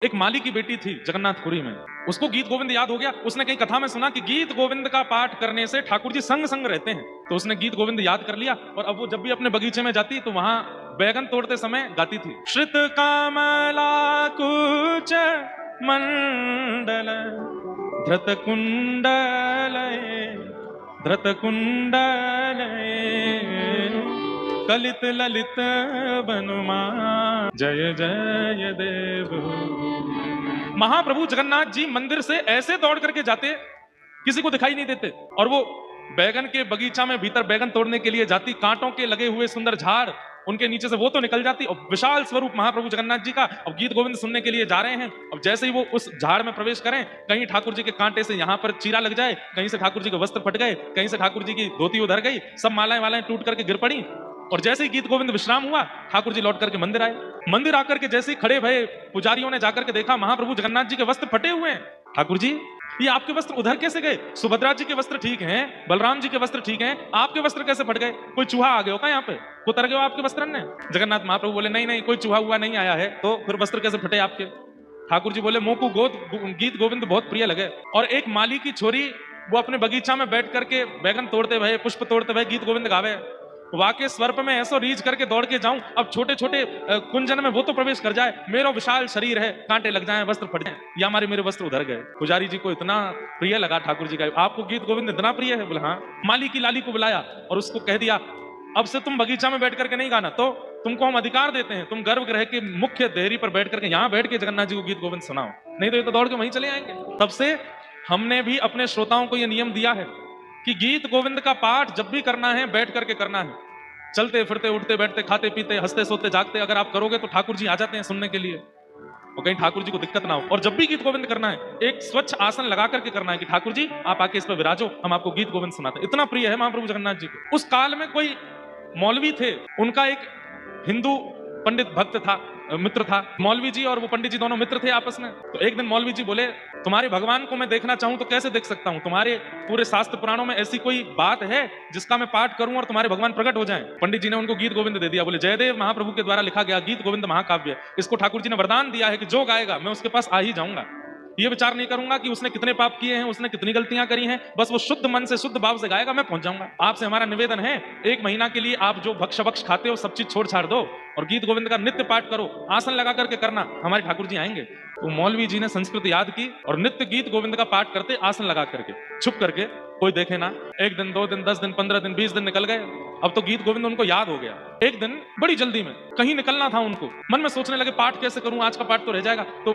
एक माली की बेटी थी जगन्नाथपुरी में। उसको गीत गोविंद याद हो गया। उसने कहीं कथा में सुना कि गीत गोविंद का पाठ करने से ठाकुर जी संग संग रहते हैं। तो उसने गीत गोविंद याद कर लिया और अब वो जब भी अपने बगीचे में जाती तो वहां बैगन तोड़ते समय गाती थी, श्रित कामला कुच मंडल धृत कुंडल धृत कुंडल कलित ललित बनुमा जय जय देव। महाप्रभु जगन्नाथ जी मंदिर से ऐसे दौड़ करके जाते, किसी को दिखाई नहीं देते, और वो बैगन के बगीचा में भीतर बैगन तोड़ने के लिए जाती। कांटों के लगे हुए सुंदर झाड़, उनके नीचे से वो तो निकल जाती और विशाल स्वरूप महाप्रभु जगन्नाथ जी का। अब गीत गोविंद सुनने के लिए जा रहे हैं। अब जैसे ही वो उस झाड़ में प्रवेश करें, कहीं ठाकुर जी के कांटे से यहाँ पर चीरा लग जाए, कहीं से ठाकुर जी के वस्त्र फट गए, कहीं से ठाकुर जी की धोती उधर गई, सब मालाएं वालाएं टूट करके गिर पड़ी। और जैसे ही गीत गोविंद विश्राम हुआ, ठाकुर जी लौट करके मंदिर आए। मंदिर आकर के जैसे ही खड़े भये, पुजारियों ने जाकर के देखा महाप्रभु जगन्नाथ जी के वस्त्र फटे हुए हैं। ठाकुर जी, ये आपके वस्त्र उधर कैसे गए? सुभद्रा जी के वस्त्र ठीक हैं, बलराम जी के वस्त्र ठीक हैं, आपके वस्त्र कैसे फट गए? कोई चूहा आ गया होगा यहाँ पे, कुतर गए हो आपके वस्त्र ने? जगन्नाथ महाप्रभु बोले नहीं नहीं, कोई चूहा हुआ नहीं आया है। तो फिर वस्त्र कैसे फटे आपके? ठाकुर जी बोले मोको गीत गोविंद बहुत प्रिय लगे। और एक माली की छोरी, वो अपने बगीचा में बैठ करके बैगन तोड़ते भये, पुष्प तोड़ते भये गीत गोविंद गावे। वाके स्वर्प में ऐसो रीझ करके दौड़ के जाऊं, अब छोटे छोटे कुंजन में वो तो प्रवेश कर जाए, मेरा विशाल शरीर है, कांटे लग जाएं, वस्त्र फट जाएं, या हमारे मेरे वस्त्र उधर गए। पुजारी जी को इतना प्रिय लगा ठाकुर जी का, आपको गीत गोविंद इतना प्रिय है? बोला हाँ। माली की लाली को बुलाया और उसको कह दिया, अब से तुम बगीचा में बैठ करके नहीं गाना, तो तुमको हम अधिकार देते हैं, तुम गर्भ ग्रह के मुख्य देहरी पर बैठ करके यहाँ बैठ के जगन्नाथ जी को गीत गोविंद सुनाओ, नहीं तो ये तो दौड़ के वहीं चले आएंगे। तब से हमने भी अपने श्रोताओं को यह नियम दिया है कि गीत गोविंद का पाठ जब भी करना है बैठ करके करना है। चलते फिरते उठते बैठते खाते पीते हंसते सोते जागते अगर आप करोगे तो ठाकुर जी आ जाते हैं सुनने के लिए, और कहीं ठाकुर जी को दिक्कत ना हो। और जब भी गीत गोविंद करना है, एक स्वच्छ आसन लगा करके करना है कि ठाकुर जी आप आके इस पर विराजो, हम आपको गीत गोविंद सुनाते हैं। इतना प्रिय है महाप्रभु जगन्नाथ जी को। उस काल में कोई मौलवी थे, उनका एक हिंदू पंडित भक्त था, मित्र था। मौलवी जी और वो पंडित जी दोनों मित्र थे आपस में। तो एक दिन मौलवी जी बोले, तुम्हारे भगवान को मैं देखना चाहूं तो कैसे देख सकता हूं? तुम्हारे पूरे शास्त्र पुराणों में ऐसी कोई बात है जिसका मैं पाठ करूं और तुम्हारे भगवान प्रकट हो जाएं? पंडित जी ने उनको गीत गोविंद दे दिया। बोले जयदेव महाप्रभु के द्वारा लिखा गया गीत गोविंद महाकाव्य, इसको ठाकुर जी ने वरदान दिया है कि जो गाएगा मैं उसके पास आ ही जाऊंगा। ये विचार नहीं करूंगा कि उसने कितने पाप किए हैं, उसने कितनी गलतियां करी हैं, बस वो शुद्ध मन से शुद्ध भाव से गाएगा, मैं पहुंच जाऊंगा। आपसे हमारा निवेदन है, 1 महीना के लिए आप जो भक्ष खाते हो सब चीज छोड़ छाड़ दो और गीत गोविंद का नित्य पाठ करो, आसन लगा करके करना, हमारे ठाकुर जी आएंगे। तो मौलवी जी ने संस्कृत याद की और नित्य गीत गोविंद का पाठ करते, आसन लगा करके, छुप करके, कोई देखे ना। 1 दिन 2 दिन 10 दिन 15 दिन 20 दिन निकल गए। अब तो गीत गोविंद उनको याद हो गया। एक दिन बड़ी जल्दी में कहीं निकलना था उनको, मन में सोचने लगे पाठ कैसे करूं, आज का पाठ तो रह जाएगा। तो